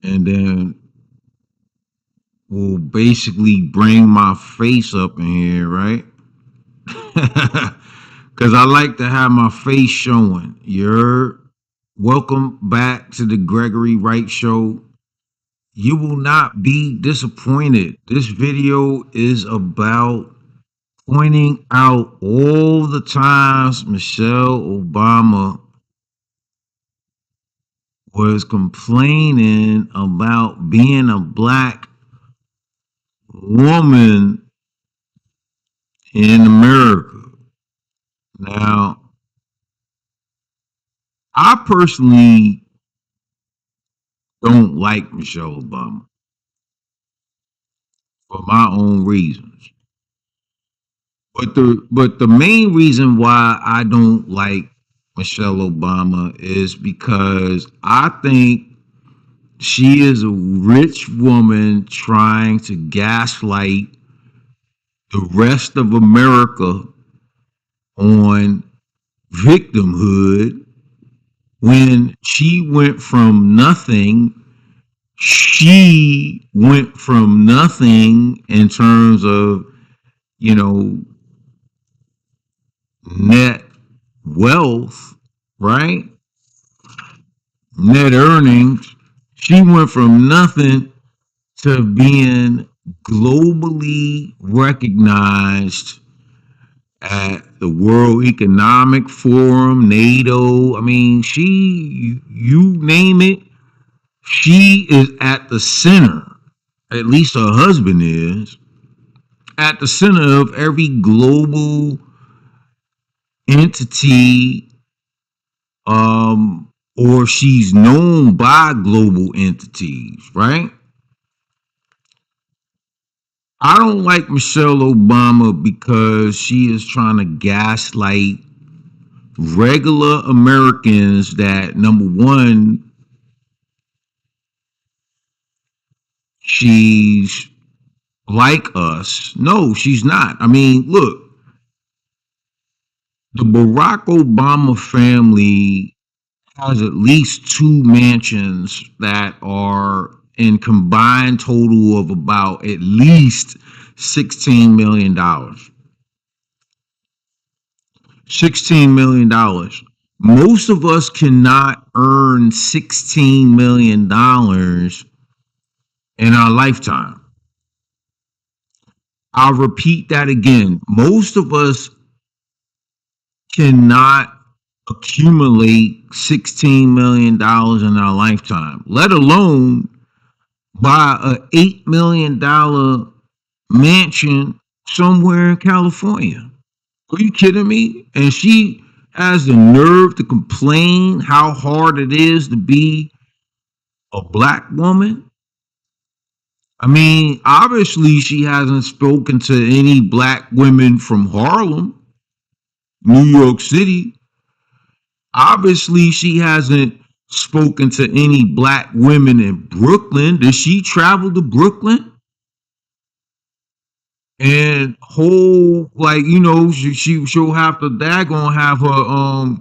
and then will basically bring my face up in here, right? Because I like to have my face showing. You're welcome back to the Gregory Wright Show. You will not be disappointed. This video is about pointing out all the times Michelle Obama was complaining about being a black woman in America. Now, I personally don't like Michelle Obama for my own reasons. But the main reason why I don't like Michelle Obama is because I think she is a rich woman trying to gaslight the rest of America on victimhood when she went from nothing. She went from nothing in terms of, you know, net wealth, right? Net earnings. She went from nothing to being globally recognized at the World Economic Forum, NATO. I mean, you name it, she is at the center, at least her husband is, at the center of every global entity, or she's known by global entities, right? I don't like Michelle Obama because she is trying to gaslight regular Americans that, number one, she's like us. No, she's not. I mean, look, the Barack Obama family has at least two mansions that are in combined total of about at least $16 million. $16 million. Most of us cannot earn $16 million in our lifetime. I'll repeat that again. Most of us cannot accumulate $16 million in our lifetime, let alone buy a $8 million mansion somewhere in California. Are you kidding me? And she has the nerve to complain how hard it is to be a black woman. I mean, obviously, she hasn't spoken to any black women from Harlem, New York City. Obviously, she hasn't spoken to any black women in Brooklyn. Did she travel to Brooklyn? And whole, like, you know, she'll have to daggone have her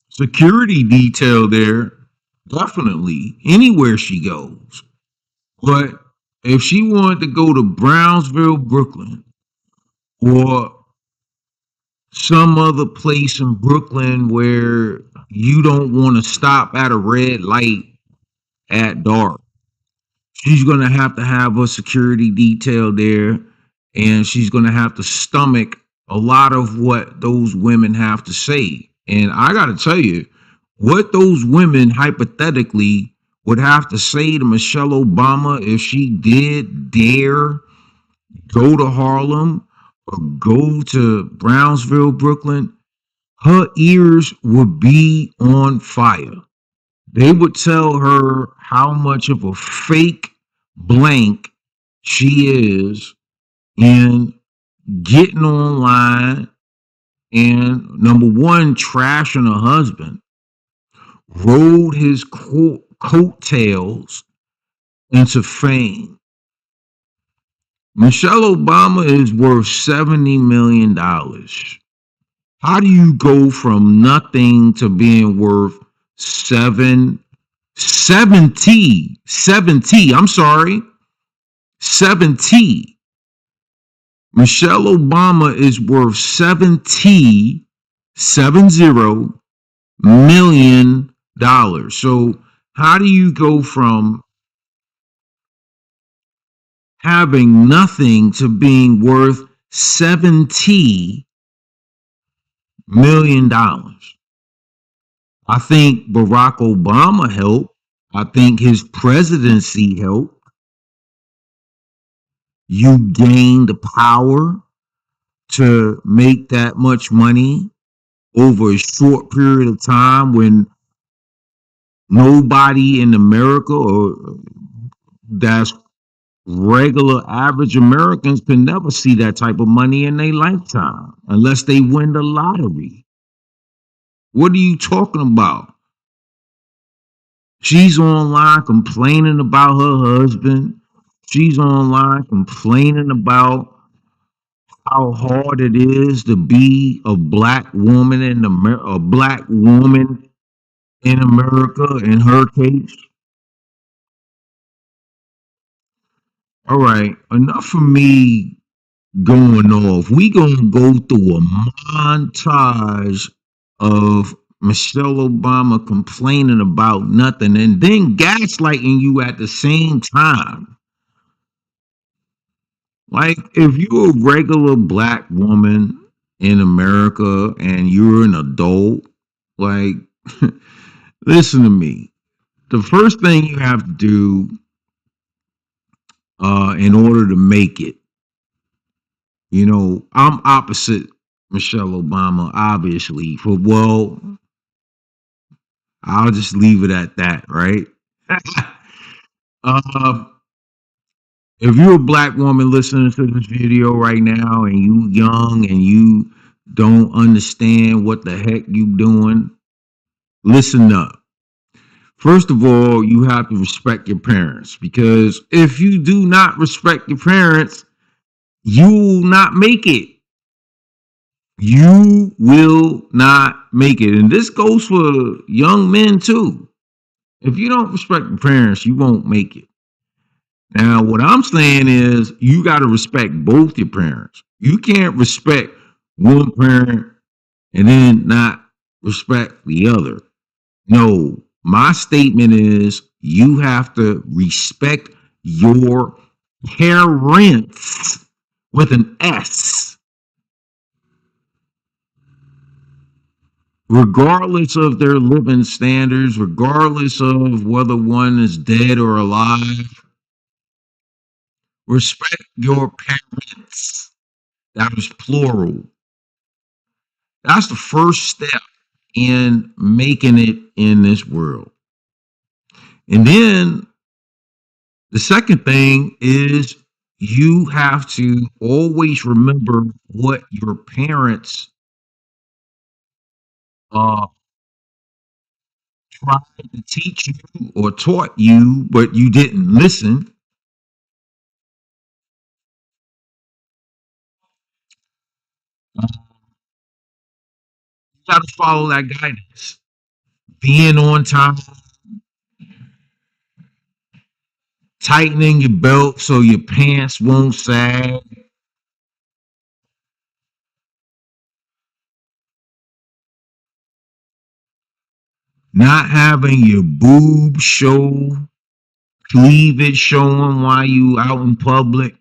security detail there, definitely anywhere she goes. But if she wanted to go to Brownsville, Brooklyn, or some other place in Brooklyn where you don't want to stop at a red light at dark, she's going to have a security detail there, and she's going to have to stomach a lot of what those women have to say. And I got to tell you, what those women hypothetically would have to say to Michelle Obama if she did dare go to Harlem or go to Brownsville, Brooklyn, her ears would be on fire. They would tell her how much of a fake blank she is in getting online and, number one, trashing her husband, rode his coattails into fame. Michelle Obama is worth $70 million. How do you go from nothing to being worth $70 70, I'm sorry, 70. Michelle Obama is worth 70 million dollars. So how do you go from having nothing to being worth $70 million? I think Barack Obama helped. I think his presidency helped. You gain the power to make that much money over a short period of time when nobody in America or that's regular average Americans can never see that type of money in their lifetime unless they win the lottery. What are you talking about? She's online complaining about her husband. She's online complaining about how hard it is to be a black woman in a black woman in America. In her case, all right, enough for me going off. We gonna go through a montage of Michelle Obama complaining about nothing and then gaslighting you at the same time. Like, if you're a regular black woman in America and you're an adult, like, listen to me. The first thing you have to do in order to make it, I'm opposite Michelle Obama, obviously. I'll just leave it at that, right? uh, if you're a black woman listening to this video right now and you young and you don't understand what the heck you doing, listen up. First of all, you have to respect your parents, because if you do not respect your parents, you will not make it. You will not make it. And this goes for young men too. If you don't respect your parents, you won't make it. Now, what I'm saying is you got to respect both your parents. You can't respect one parent and then not respect the other. No, my statement is you have to respect your parents with an S, regardless of their living standards, regardless of whether one is dead or alive. Respect your parents. That is plural. That's the first step in making it in this world. And then the second thing is you have to always remember what your parents uh, tried to teach you or taught you, but you didn't listen. You got to follow that guidance. Being on time, tightening your belt so your pants won't sag, not having your boob show, cleavage showing while you out in public.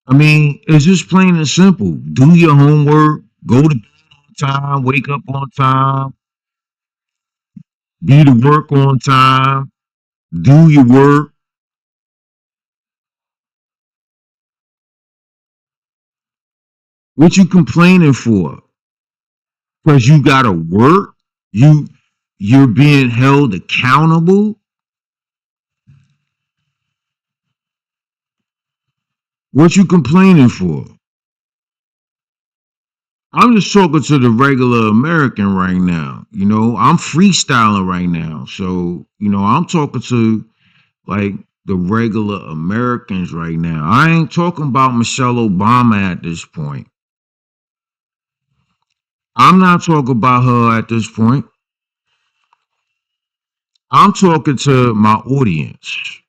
I mean, it's just plain and simple. Do your homework, go to bed on time, wake up on time, be to work on time, do your work. What you complaining for? Because you gotta work? You're being held accountable? What you complaining for? I'm just talking to the regular American right now. I'm freestyling right now. So, I'm talking to like the regular Americans right now. I ain't talking about Michelle Obama at this point. I'm not talking about her at this point. I'm talking to my audience.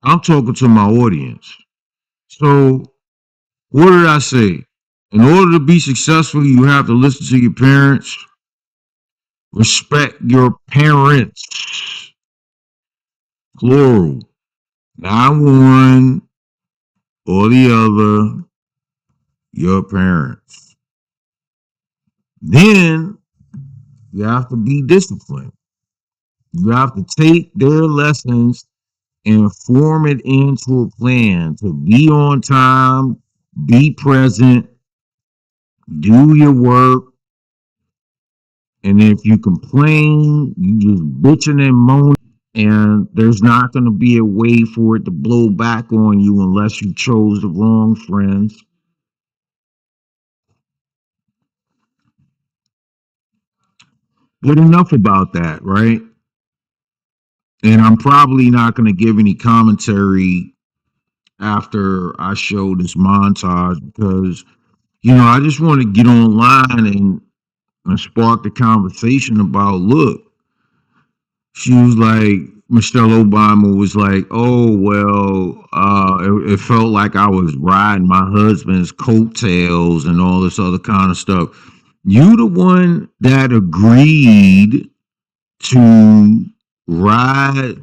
I'm talking to my audience. So, what did I say? In order to be successful, you have to listen to your parents, respect your parents, plural, not one or the other, your parents. Then you have to be disciplined. You have to take their lessons and form it into a plan to be on time, be present, do your work. And if you complain, you just bitching and moaning, and there's not going to be a way for it to blow back on you unless you chose the wrong friends. But enough about that, right? And I'm probably not going to give any commentary after I show this montage because, I just want to get online and spark the conversation about, look, she was like, Michelle Obama was like, oh, well, it felt like I was riding my husband's coattails and all this other kind of stuff. You the one that agreed to ride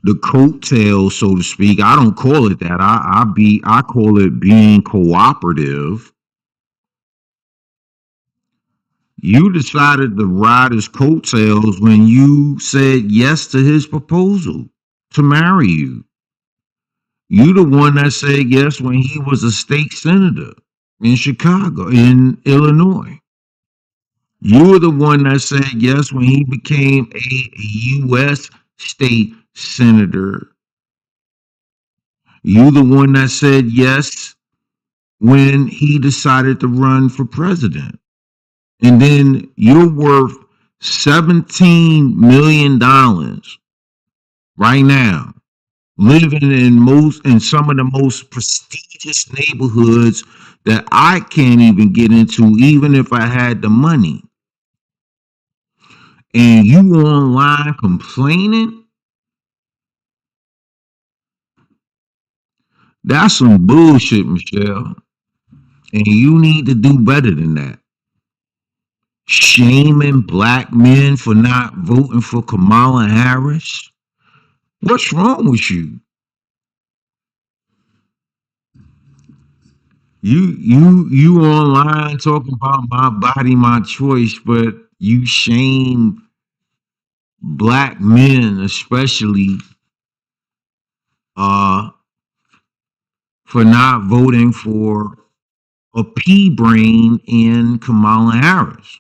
the coattails, so to speak. I don't call it that. I call it being cooperative. You decided to ride his coattails when you said yes to his proposal to marry you. You the one that said yes when he was a state senator in Chicago, in Illinois. You were the one that said yes when he became a U.S. state senator. You the one that said yes when he decided to run for president. And then you're worth $17 million right now, living in some of the most prestigious neighborhoods that I can't even get into, even if I had the money. And you online complaining? That's some bullshit, Michelle. And you need to do better than that. Shaming black men for not voting for Kamala Harris? What's wrong with you? You online talking about my body, my choice, but you shame black men, especially, uh, for not voting for a pea brain in Kamala Harris.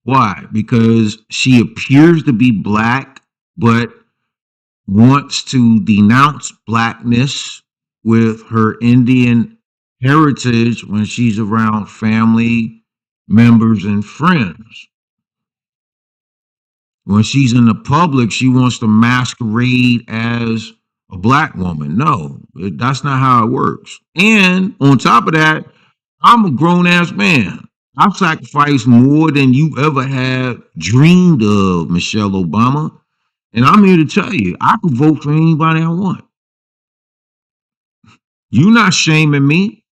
Why? Because she appears to be black, but wants to denounce blackness with her Indian heritage when she's around family members and friends. When she's in the public, she wants to masquerade as a black woman. No, that's not how it works. And on top of that, I'm a grown ass man. I've sacrificed more than you ever had dreamed of, Michelle Obama. And I'm here to tell you, I can vote for anybody I want. You not shaming me.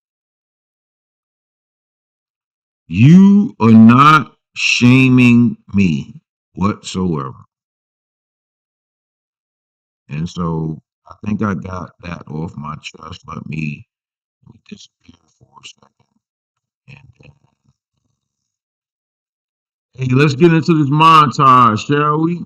You are not shaming me whatsoever. And so I think I got that off my chest. Let me disappear for a second. And then, hey, let's get into this montage, shall we?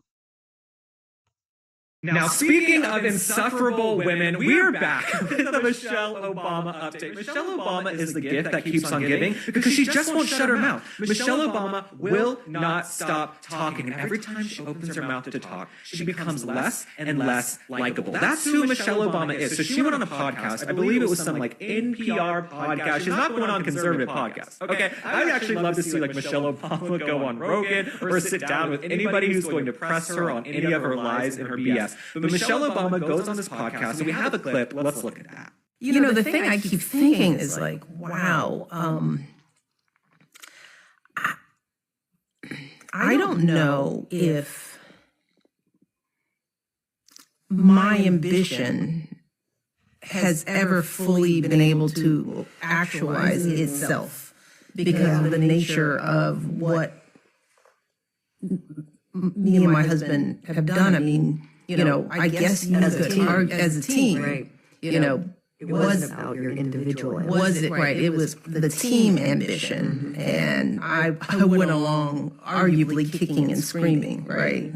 Now, speaking of insufferable women, we're back with the Michelle Obama update. Michelle Obama is the gift that keeps on giving because she just won't shut her mouth. Michelle Obama will not stop talking. And every time she opens her mouth to talk, she becomes less and less likable. That's who Michelle Obama is. So she went on a podcast. I believe it was some like NPR podcast. She's not going on conservative podcasts. Okay, I would actually love to see like Michelle Obama go on Rogan or sit down with anybody who's going to press her on any of her lies and her BS. But Michelle Obama goes on this podcast, and we have a clip. Let's look at that. The thing I keep thinking is like, wow, I don't know if my ambition has ever fully been able to actualize itself because of the nature of what me and my husband have done. I mean, I guess as a team, right? It wasn't about your individual ambition. Was it right? It was the team ambition, and I went along arguably kicking and screaming, right?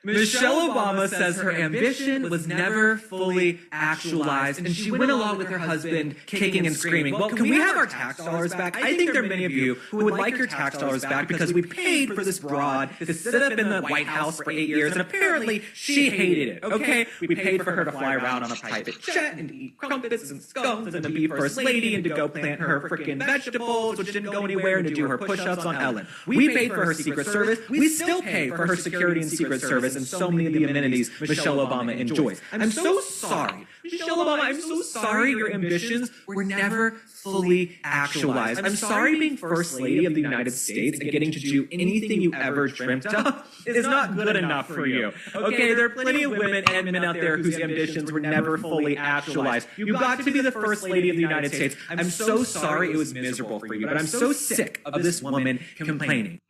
Michelle Obama says her ambition was never fully actualized, and she went along with her husband kicking and screaming. Well, can we have our tax dollars back? I think there are many of you who would like your tax dollars back because we paid for this broad to sit up in the White House for 8 years, and apparently she hated it, okay? We paid for her to fly around on a private jet and to eat crumpets and scones and to be first lady and to go plant her freaking vegetables, which didn't go anywhere, and to do her push-ups on Ellen. We paid for her Secret Service. We still pay for her security and Secret Service and so many of the amenities Michelle Obama enjoys. I'm so sorry. Michelle Obama, I'm so sorry your ambitions were never fully actualized. I'm sorry being First Lady of the United States and getting to do anything you ever dreamt of is not good enough for you. Okay, there are plenty of women and men out there whose ambitions were never fully actualized. You got to be the First Lady of the United States. I'm so sorry it was miserable for you, but I'm so sick of this woman complaining.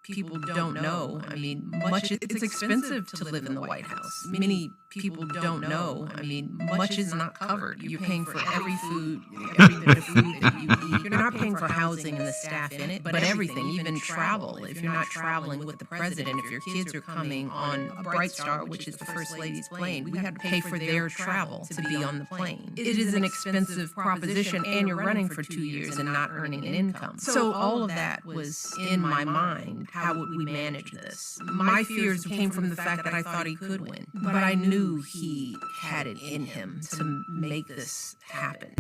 People don't know. I mean, it's expensive to live in the White House. Many people don't know. I mean, much is not covered. You're paying for every bit of food that you eat. You're not paying for housing and the staff in it, but everything, even travel. If you're not traveling with the president, if your kids are coming on a Bright Star, which is the First Lady's plane, we have to pay for their travel to be on the plane. It is an expensive proposition, and you're running for 2 years and not earning an income. So all of that was in my mind. How would we manage this? My fears came from the fact that I thought he could win, but I knew he had it in him to make this happen.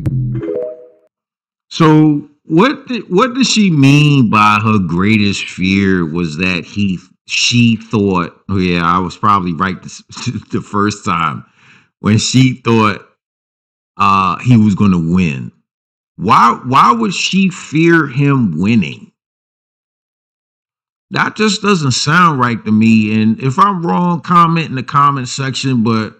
So what does she mean by her greatest fear was that she thought, oh yeah, I was probably right the first time when she thought he was going to win. Why would she fear him winning? That just doesn't sound right to me. And if I'm wrong, comment in the comment section, and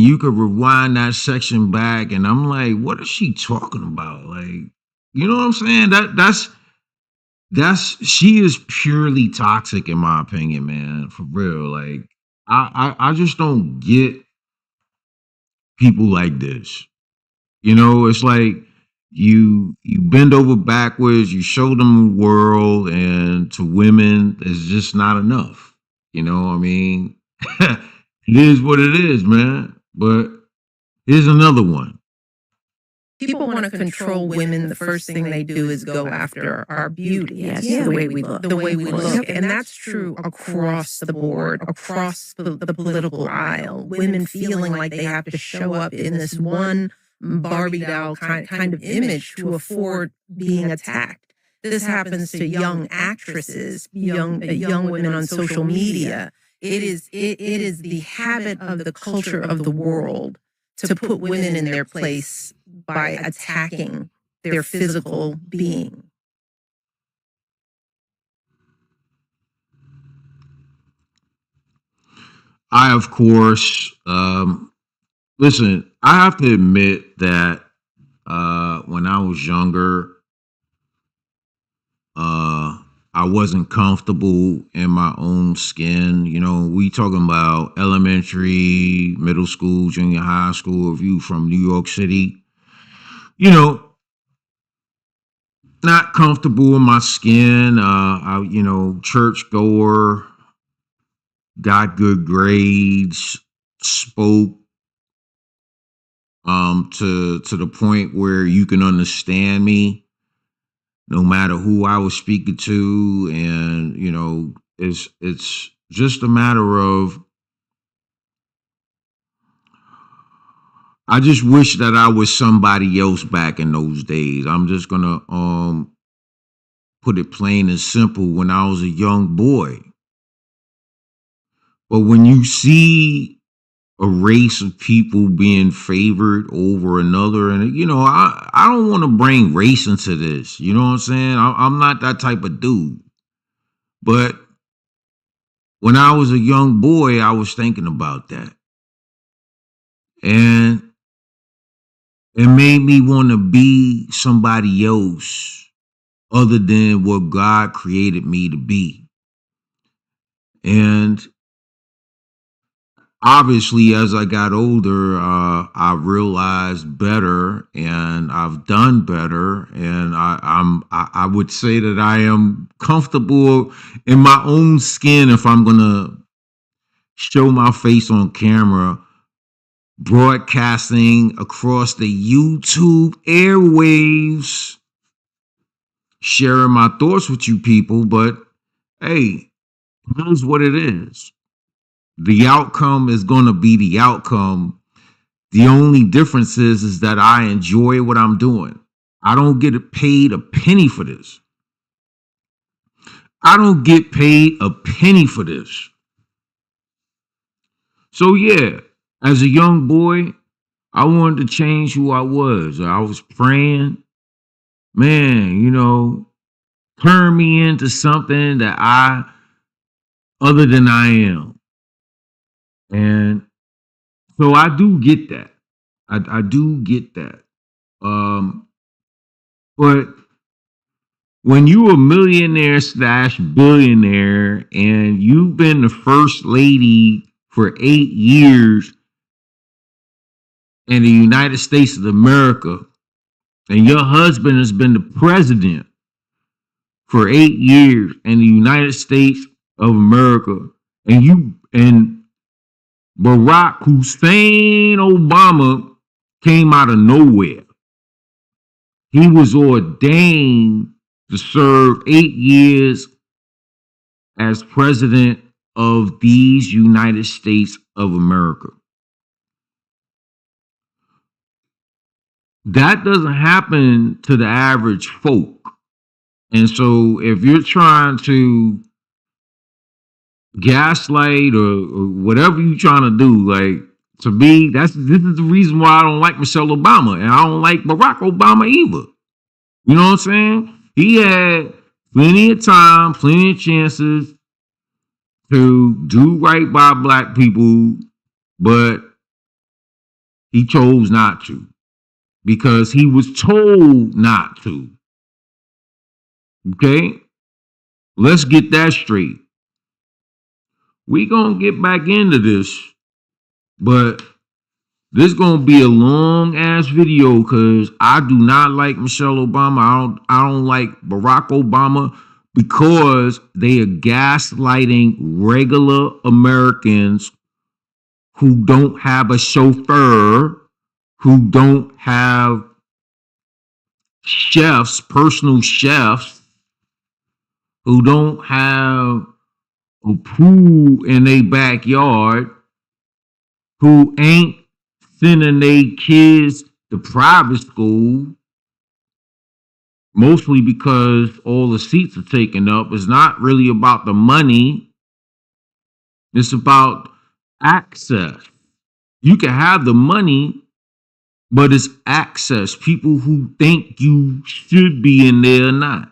you could rewind that section back, and I'm like, what is she talking about? Like, you know what I'm saying? She is purely toxic in my opinion, man, for real. Like, I just don't get people like this. It's like, you bend over backwards, you show them the world, and to women, it's just not enough. I mean, it is what it is, man. But here's another one. People want to control women. The first thing they do is go after our beauty. Yes, the way we look. And that's true across the board, across the political aisle. Women feeling like they have to show up in this one Barbie doll kind of image to afford being attacked. This happens to young actresses, young women on social media. It is the habit of the culture of the world to put women in their place by attacking their physical being. I, of course, listen, I have to admit that when I was younger, I wasn't comfortable in my own skin. We talking about elementary, middle school, junior high school. If you from New York City, not comfortable in my skin. Church goer, got good grades, spoke to the point where you can understand me no matter who I was speaking to. And it's just a matter of, I just wish that I was somebody else back in those days. I'm just gonna put it plain and simple. When I was a young boy, But when you see a race of people being favored over another, and I don't want to bring race into this. You know what I'm saying? I'm not that type of dude. But when I was a young boy, I was thinking about that. And it made me want to be somebody else other than what God created me to be. And obviously, as I got older, I realized better, and I've done better, and I would say that I am comfortable in my own skin if I'm gonna show my face on camera, broadcasting across the YouTube airwaves, sharing my thoughts with you people. But hey, here's what it is. The outcome is going to be the outcome. The only difference is that I enjoy what I'm doing. I don't get paid a penny for this. I don't get paid a penny for this. So yeah, as a young boy, I wanted to change who I was. I was praying, man, turn me into something that other than I am. And so I do get that. I do get that. But when you a millionaire / billionaire and you've been the first lady for 8 years in the United States of America, and your husband has been the president for 8 years in the United States of America, and Barack Hussein Obama came out of nowhere. He was ordained to serve 8 years as president of these United States of America. That doesn't happen to the average folk. And so if you're trying to gaslight or whatever you're trying to do, like, to me, this is the reason why I don't like Michelle Obama, and I don't like Barack Obama either. You know what I'm saying? He had plenty of time, plenty of chances to do right by black people, but he chose not to because he was told not to. Okay? Let's get that straight. We gonna get back into this, but this gonna be a long ass video because I do not like Michelle Obama. I don't like Barack Obama because they are gaslighting regular Americans who don't have a chauffeur, who don't have chefs, personal chefs, who don't have a pool in their backyard, who ain't sending their kids to private school, mostly because all the seats are taken up. It's not really about the money. It's about access. You can have the money, but it's access. People who think you should be in there or not.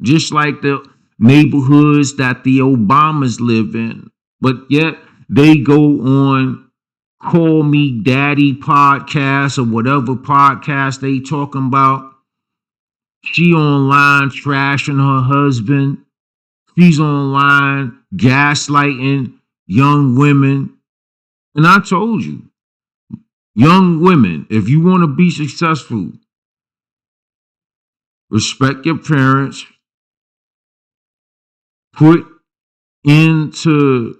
Just like the neighborhoods that the Obamas live in. But yet they go on Call Me Daddy podcast or whatever podcast they talking about. She online trashing her husband. She's online gaslighting young women. And I told you, young women, if you want to be successful, respect your parents, put into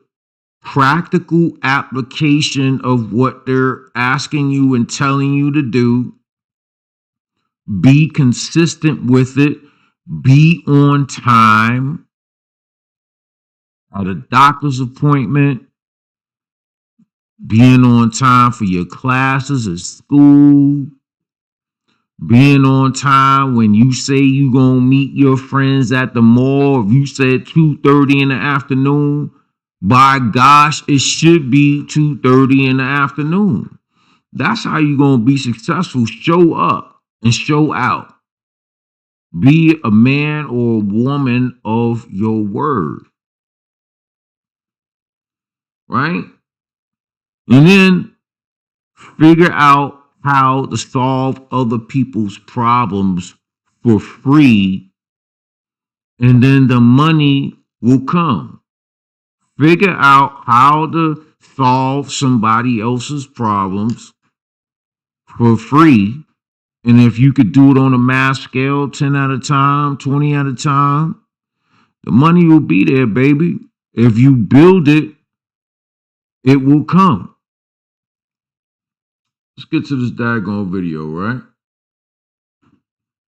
practical application of what they're asking you and telling you to do. Be consistent with it. Be on time at a doctor's appointment. Being on time for your classes at school. Being on time when you say you gonna meet your friends at the mall. If you said 2:30 in the afternoon, by gosh, it should be 2:30 in the afternoon. That's how you're gonna be successful. Show up and show out. Be a man or a woman of your word, right? And then figure out how to solve other people's problems for free, and then the money will come. Figure out how to solve somebody else's problems for free. And if you could do it on a mass scale, 10 at a time, 20 at a time, the money will be there, baby. If you build it, it will come. Let's get to this daggone video, right?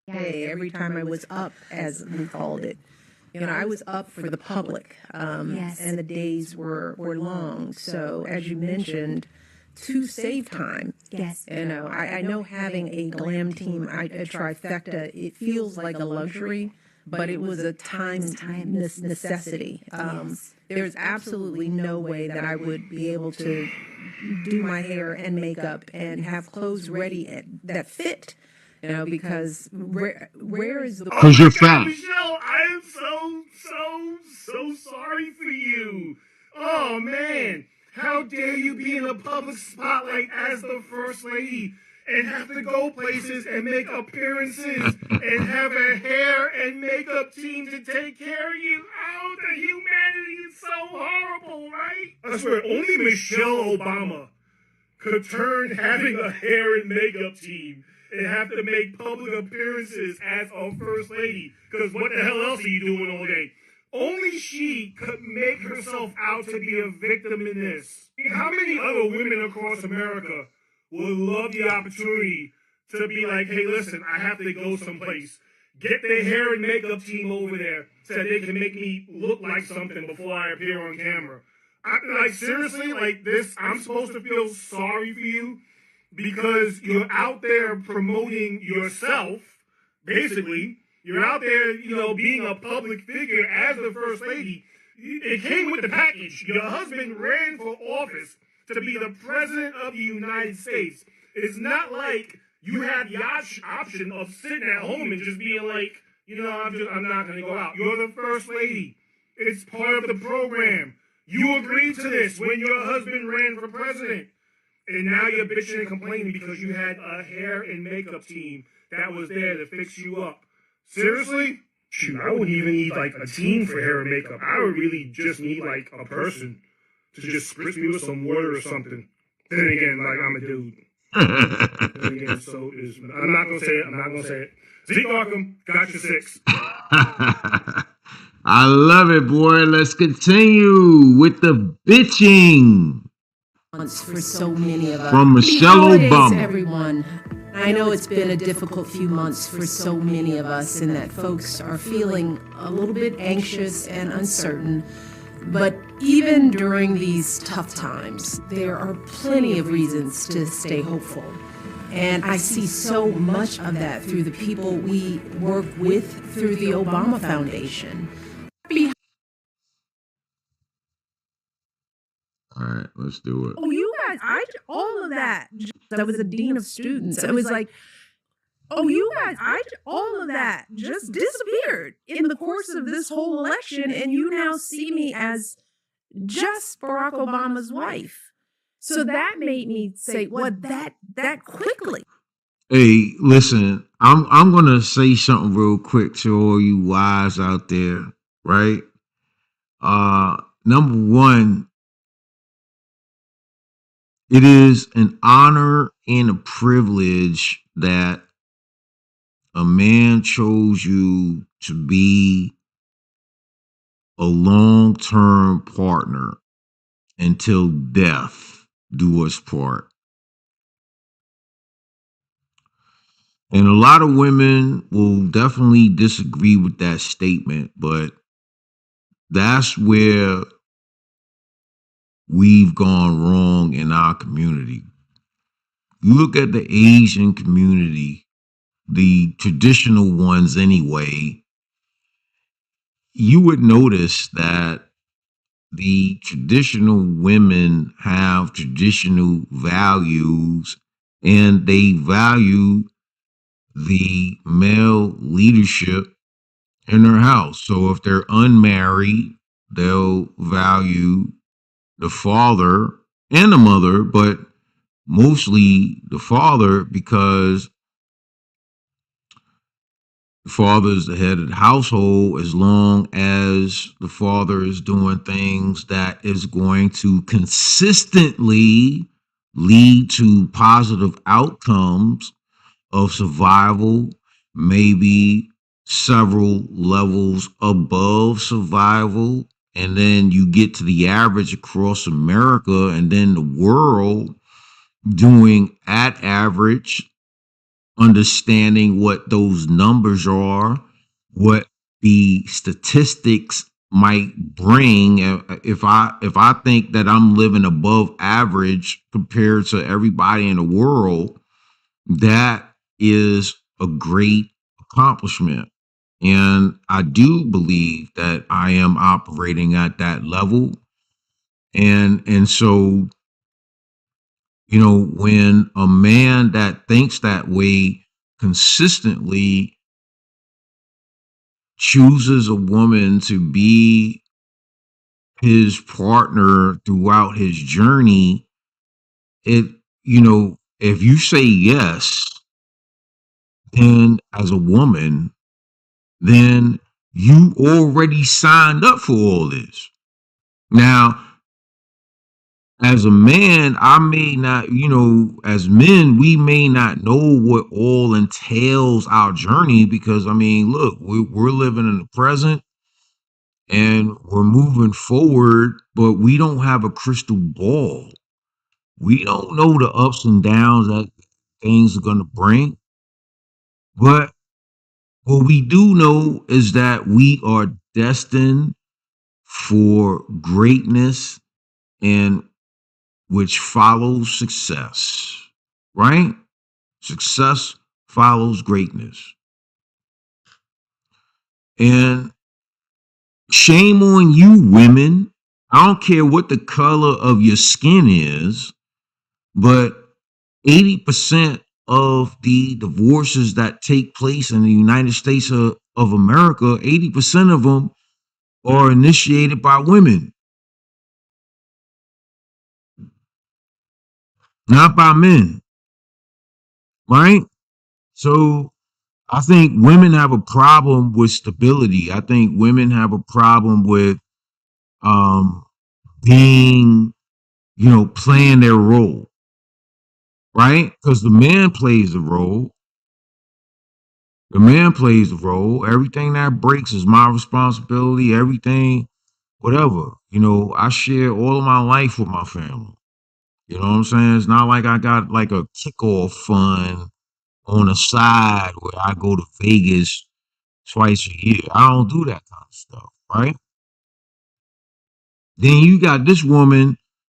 Hey, every time I was up, as we called it, I was up for the public, Yes. and the days were long. So, as you mentioned, to save time, Yes. I know having a glam team, a trifecta, it feels like a luxury, but it was a time necessity. Yes. There's absolutely no way that I would be able to do my hair and makeup and have clothes ready that fit. Because where is the Because you're fat. Michelle, I am so sorry for you. Oh man, how dare you be in a public spotlight as the first lady and have to go places and make appearances and have a hair and makeup team to take care of you. Oh, the humanity is so horrible, right? I swear, only Michelle Obama could turn having a hair and makeup team and have to make public appearances as a first lady. Because what the hell else are you doing all day? Only she could make herself out to be a victim in this. How many other women across America would love the opportunity to be like, hey, listen, I have to go someplace. Get the hair and makeup team over there so that they can make me look like something before I appear on camera. Like, seriously, like this, I'm supposed to feel sorry for you because you're out there promoting yourself, basically. You're out there, being a public figure as the first lady. It came with the package. Your husband ran for office to be the president of the United States. It's not like you had the option of sitting at home and just being like, I'm not going to go out. You're the first lady. It's part of the program. You agreed to this when your husband ran for president. And now you're bitching and complaining because you had a hair and makeup team that was there to fix you up. Seriously? Shoot, I wouldn't even need like a team for hair and makeup. I would really just need like a person to just spritz me with some water or something. Then again, like I'm a dude. Then again, so is I'm not gonna say it. Zeke Arkham, got your 6. I love it, boy. Let's continue with the bitching for so many of us? from Michelle Holidays, Obama. everyone. I know it's been a difficult few months for so many of us, and that folks are feeling a little bit anxious and uncertain. But even during these tough times, there are plenty of reasons to stay hopeful. And I see so much of that through the people we work with through the Obama Foundation. All right, let's do it. Oh, you guys, all of that. I was a dean of students. I was like, oh, you guys, all of that just disappeared in the course of this whole election. And you now see me as just Barack Obama's wife. So that made me say, what, that quickly? Hey, listen, I'm gonna say something real quick to all you wives out there, right? Number one, it is an honor and a privilege that a man chose you to be a long-term partner until death do us part. And a lot of women will definitely disagree with that statement, but that's where we've gone wrong in our community. You look at the Asian community, the traditional ones anyway, you would notice that the traditional women have traditional values and they value the male leadership in their house. So if they're unmarried, they'll value the father and the mother, but mostly the father because the father is the head of the household. As long as the father is doing things that is going to consistently lead to positive outcomes of survival, maybe several levels above survival, and then you get to the average across America and then the world doing at average, understanding what those numbers are, what the statistics might bring. If I think that I'm living above average compared to everybody in the world, that is a great accomplishment. And I do believe that I am operating at that level. And so, when a man that thinks that way consistently chooses a woman to be his partner throughout his journey, if you say yes, then as a woman, then you already signed up for all this. Now, as a man, I may not, as men, we may not know what all entails our journey because, I mean, look, we're living in the present and we're moving forward, but we don't have a crystal ball. We don't know the ups and downs that things are going to bring. But what we do know is that we are destined for greatness and which follows success, right? Success follows greatness. And shame on you, women. I don't care what the color of your skin is, but 80% of the divorces that take place in the United States of America, 80% of them are initiated by women, not by men, right? So I think women have a problem with stability. I think women have a problem with um, being, playing their role, right? Because the man plays the role. The man plays the role. Everything that breaks is my responsibility. Everything, whatever. I share all of my life with my family. You know what I'm saying? It's not like I got like a kickoff fund on the side where I go to Vegas twice a year. I don't do that kind of stuff, right? Then you got this woman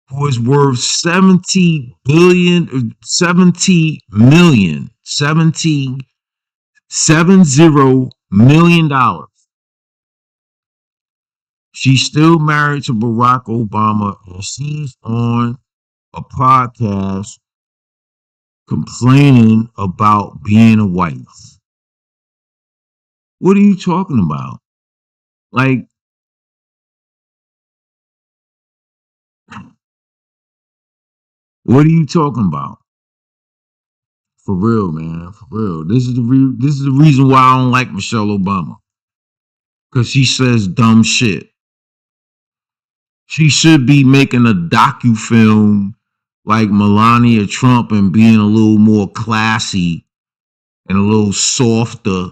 who is worth 70 billion, 70 million, 70 million dollars. She's still married to Barack Obama and she's on a podcast complaining about being a wife. What are you talking about? Like, what are you talking about? For real, man. For real. This is the reason why I don't like Michelle Obama. Because she says dumb shit. She should be making a docu-film like Melania Trump and being a little more classy and a little softer.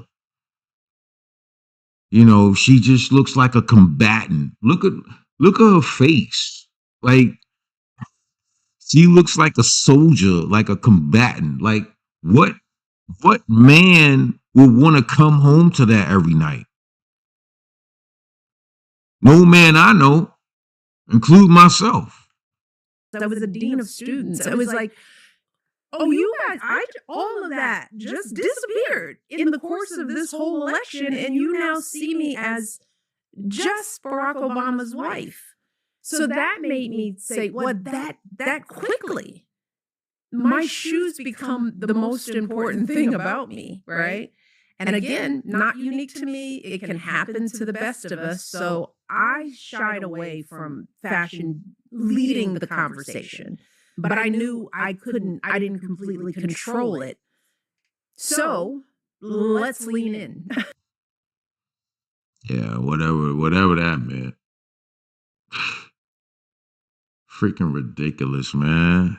She just looks like a combatant. Look at her face. Like she looks like a soldier, like a combatant. Like what man would want to come home to that every night? No man I know, include myself. I was a dean of students. I was like, oh, you guys, all of that just disappeared in the course of this whole election, and you now see me as just Barack Obama's wife. So that made me say, well, that quickly, my shoes become the most important thing about me, right? And again, not unique to me. It can happen to the best of us. So I shied away from fashion leading the conversation, but I knew I didn't completely control it. So let's lean in. Yeah, whatever that meant. Freaking ridiculous, man.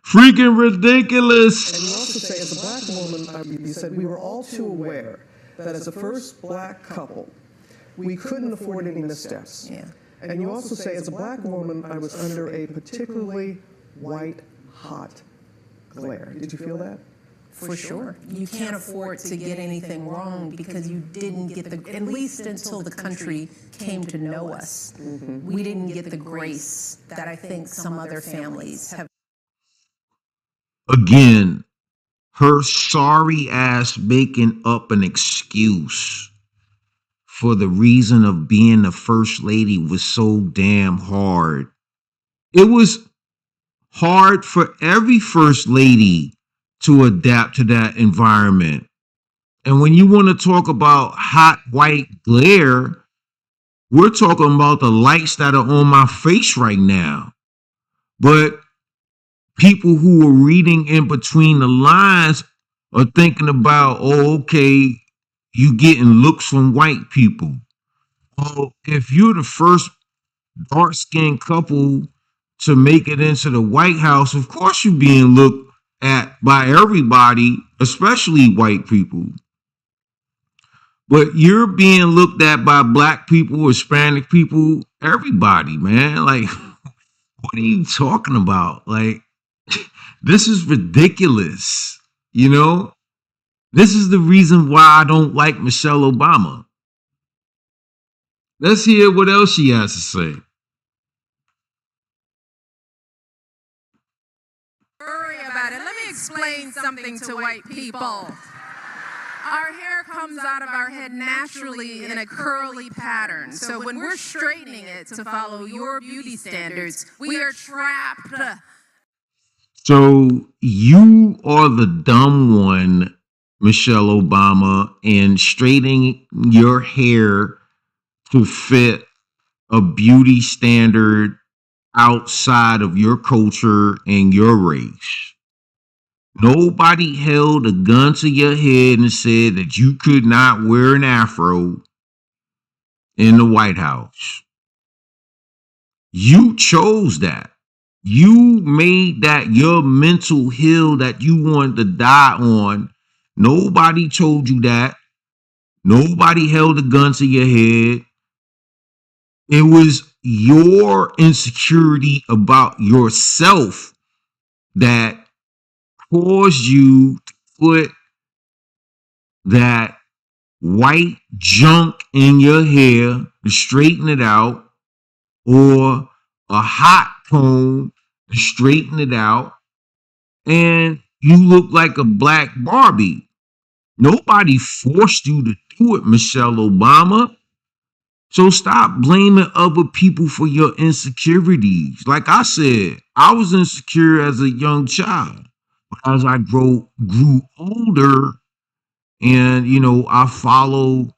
Freaking ridiculous. And you also say, as a black woman, you said we were all too aware that as a first black couple, we couldn't afford any missteps. Yeah. And you also say, as a black woman, I was under a particularly white hot glare. Did you feel that? For sure. You can't afford to get anything wrong because you didn't get at least until the country came to know us, we didn't get the grace that I think some other families have. Again, her sorry ass making up an excuse for the reason of being the first lady was so damn hard. It was hard for every first lady to adapt to that environment. And when you want to talk about hot white glare, we're talking about the lights that are on my face right now. But people who are reading in between the lines are thinking about, oh, okay, you getting looks from white people. Well, if you're the first dark-skinned couple to make it into the White House, of course you're being looked at by everybody, especially white people. But you're being looked at by black people, Hispanic people, everybody, man. Like, what are you talking about? Like, this is ridiculous. You know, this is the reason why I don't like Michelle Obama. Let's hear what else she has to say. Worry about it. Let me explain something to white people. Our hair comes out of our head naturally in a curly pattern. So when we're straightening it to follow your beauty standards, we are trapped. So you are the dumb one, Michelle Obama, in straightening your hair to fit a beauty standard outside of your culture and your race. Nobody held a gun to your head and said that you could not wear an afro in the White House. You chose that. You made that your mental hill that you wanted to die on. Nobody told you that. Nobody held a gun to your head. It was your insecurity about yourself that caused you to put that white junk in your hair to straighten it out, or a hot comb to straighten it out, and you look like a black Barbie. Nobody forced you to do it, Michelle Obama. So stop blaming other people for your insecurities. Like I said, I was insecure as a young child. But as I grew older, and I follow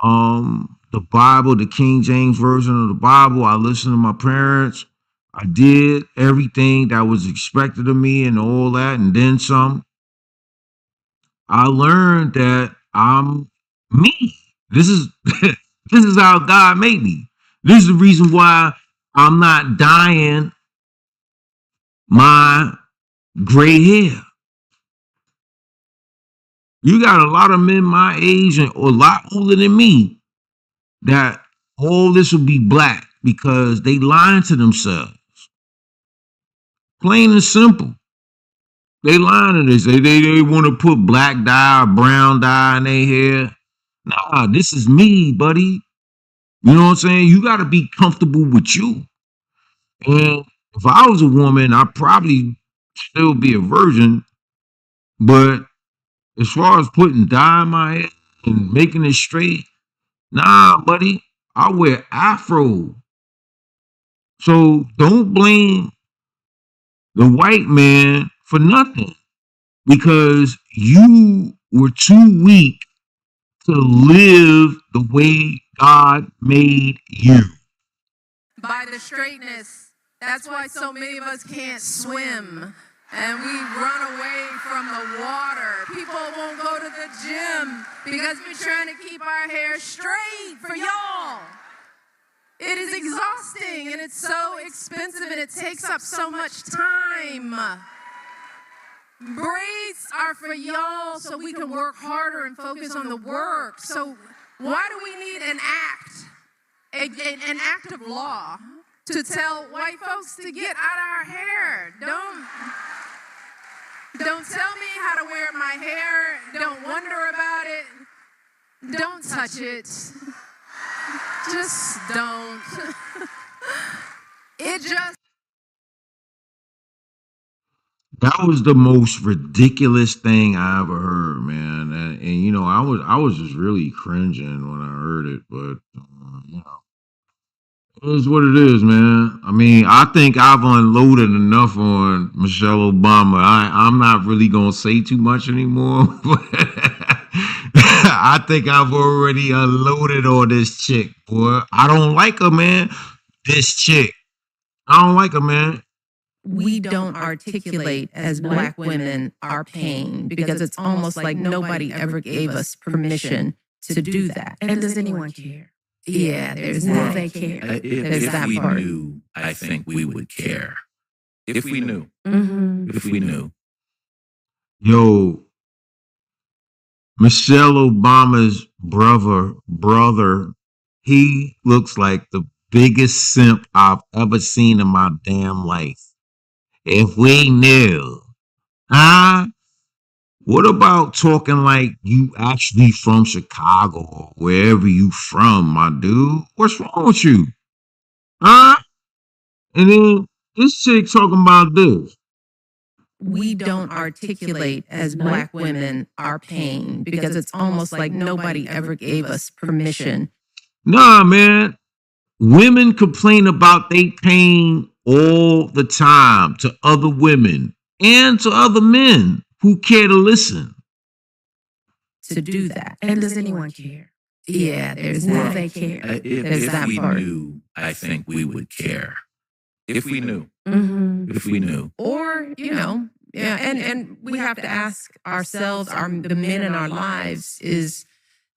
the Bible, the King James version of the Bible. I listened to my parents. I did everything that was expected of me and all that, and then some. I learned that I'm me. This is this is how God made me. This is the reason why I'm not dyeing my gray hair. You got a lot of men my age and a lot older than me that all this will be black because they lying to themselves. Plain and simple. They lying to this. They want to put black dye or brown dye in their hair. Nah, this is me, buddy. You know what I'm saying? You got to be comfortable with you. And if I was a woman, I'd probably still be a virgin. But as far as putting dye in my hair and making it straight, nah, buddy. I wear afro. So don't blame the white man for nothing because you were too weak to live the way God made you. By the straightness. That's why so many of us can't swim. And we run away from the water. People won't go to the gym because we're trying to keep our hair straight for y'all. It is exhausting and it's so expensive and it takes up so much time. Braids are for y'all so we can work harder and focus on the work. So why do we need an act of law to tell white folks to get out our hair? Don't tell me how to wear my hair. Don't wonder about it. Don't touch it. Just don't. It just. That was the most ridiculous thing I ever heard, man. And you know, I was just really cringing when I heard it, but you know, it is what it is, man. I mean, I think I've unloaded enough on Michelle Obama. I'm not really gonna say too much anymore, but I think I've already unloaded on this chick, boy. I don't like her, man. This chick, I don't like her, man. We don't articulate as Black women our pain because it's almost like nobody ever gave us permission to do that. And does anyone care? Yeah, there's Will that. they care? There's If that we part. knew, I think we would care. If we knew. Mm-hmm. If we knew. Yo, Michelle Obama's brother, he looks like the biggest simp I've ever seen in my damn life. If we knew, huh? What about talking like you actually from Chicago or wherever you from, my dude? What's wrong with you? Huh? And then this chick talking about this. We don't articulate as Black women our pain because it's almost like nobody ever gave us permission. Nah, man. Women complain about their pain all the time to other women and to other men who care to listen. To do that. And does anyone care? Yeah, there's Will that. they care? There's If that we part. knew, I think we would care. If we knew. Mm-hmm. If we knew. Or, you know, yeah, and we have to ask ourselves, the men in our lives is,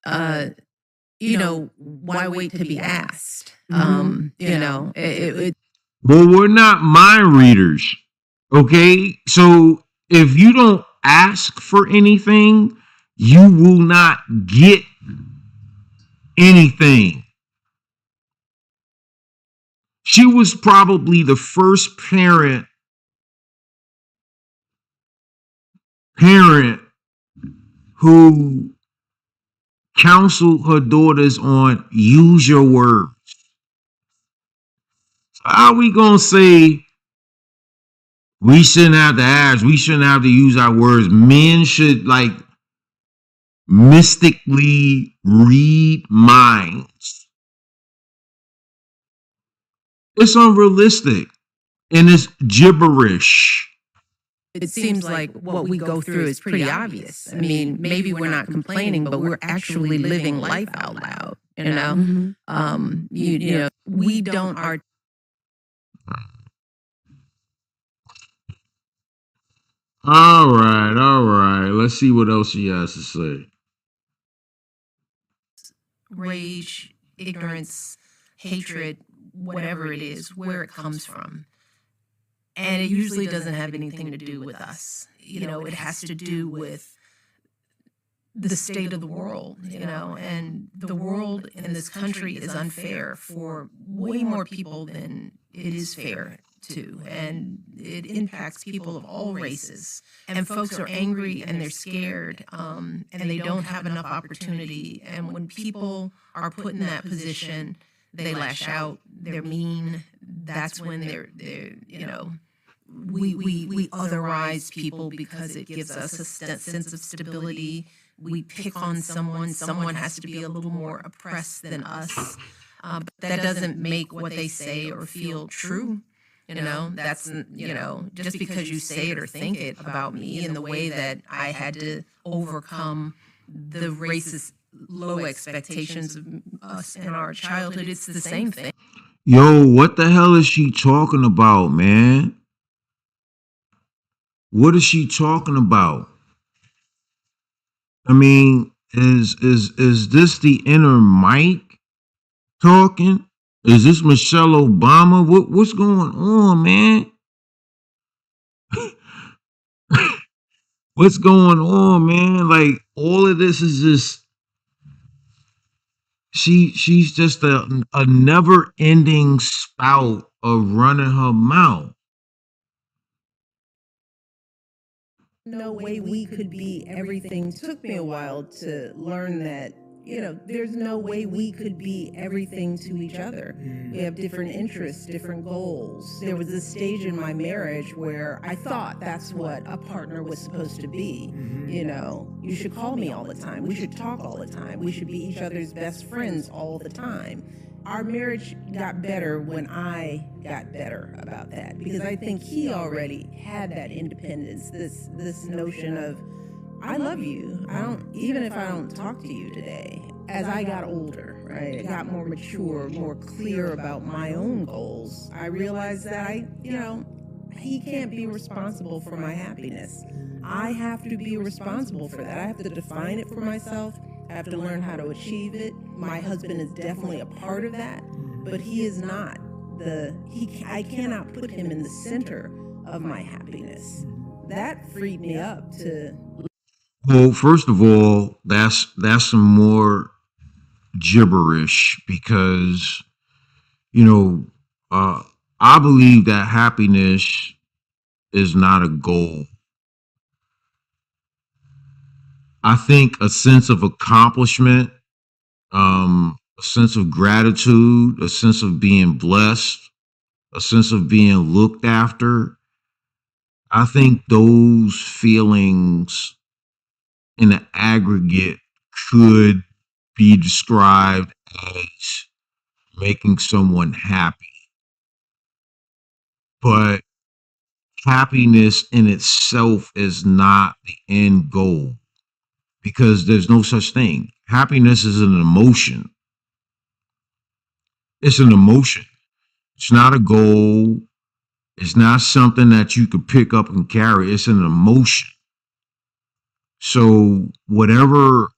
you know, why wait to be asked? You know, Well, we're not mind readers. Okay? So if you don't ask for anything, you will not get anything. She was probably the first parent who counseled her daughters on use your words. So how are we gonna say we shouldn't have to ask, we shouldn't have to use our words? Men should like mystically read minds. It's unrealistic and it's gibberish. it seems like what we go through is pretty obvious. I mean, maybe we're not complaining, but we're actually living life out loud. You know, Mm-hmm. you know, we don't All right. Let's see what else she has to say. rage, ignorance, hatred, whatever it is, where it comes from. And it usually doesn't have anything to do with us. You know, it has to do with the state of the world, you know, and the world in this country is unfair for way more people than it is fair to. And it impacts people of all races. And folks are angry and they're scared, and they don't have enough opportunity. And when people are put in that position, they lash out, they're mean. That's when they're you know, we otherize people because it gives us a sense of stability. We pick on someone. Someone has to be a little more oppressed than us. But that doesn't make what they say or feel true. That's, just because you say it or think it about me in the way that I had to overcome the racist low expectations of us in our childhood, it's the same thing. Yo, what the hell is she talking about, man? What is she talking about? I mean, is this the inner Mike talking? Is this Michelle Obama? What's going on, man? What's going on, man? Like, all of this is just she's just a never-ending spout of running her mouth. No way we could be everything. Took me a while to learn that, there's no way we could be everything to each other. We have different interests, different goals. There was this stage in my marriage where I thought that's what a partner was supposed to be. You should call me all the time. We should talk all the time. We should be each other's best friends all the time. Our marriage got better when I got better about that, because I think he already had that independence, this notion of, I love you. Even if I don't talk to you today. As I got older, right, I got more mature, more clear about my own goals. I realized that he can't be responsible for my happiness. I have to be responsible for that. I have to define it for myself. I have to learn how to achieve it. My husband is definitely a part of that, but he is not I cannot put him in the center of my happiness. That freed me up to. Well, first of all, that's some more gibberish, because I believe that happiness is not a goal. I think a sense of accomplishment, a sense of gratitude, a sense of being blessed, a sense of being looked after, I think those feelings in the aggregate could be described as making someone happy. But happiness in itself is not the end goal, because there's no such thing. Happiness is an emotion. It's an emotion. It's not a goal. It's not something that you could pick up and carry. It's an emotion. So whatever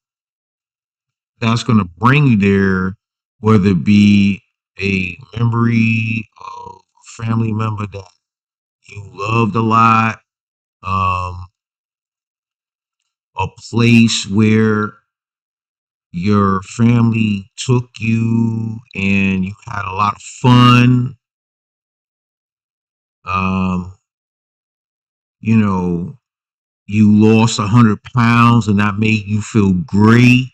that's going to bring you there, whether it be a memory of a family member that you loved a lot, a place where your family took you and you had a lot of fun, you lost 100 pounds and that made you feel great,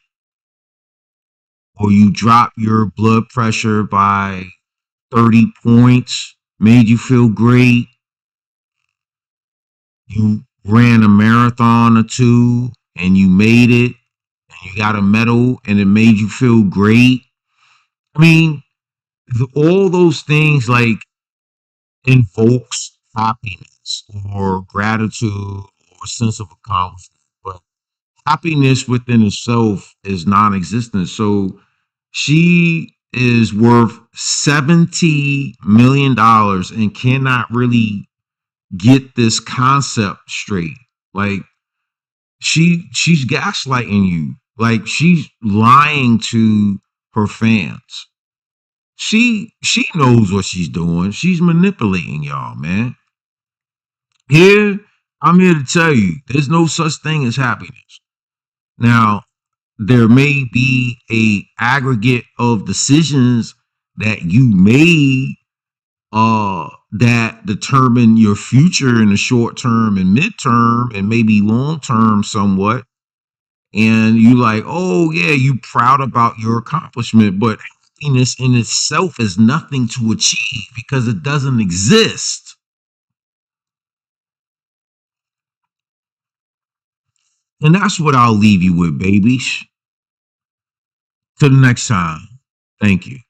or you dropped your blood pressure by 30 points, made you feel great. You ran a marathon or two and you made it and you got a medal and it made you feel great. I mean, all those things like invokes happiness or gratitude or a sense of accomplishment. But happiness within itself is non-existent. So she is worth $70 million and cannot really get this concept straight. Like, she's gaslighting you. Like, she's lying to her fans. She knows what she's doing. She's manipulating y'all, man. I'm here to tell you, there's no such thing as happiness. Now, there may be a aggregate of decisions that you made that determine your future in the short term and midterm and maybe long term somewhat. And you like, oh yeah, you proud about your accomplishment, but happiness in itself is nothing to achieve because it doesn't exist. And that's what I'll leave you with, babies. Till the next time. Thank you.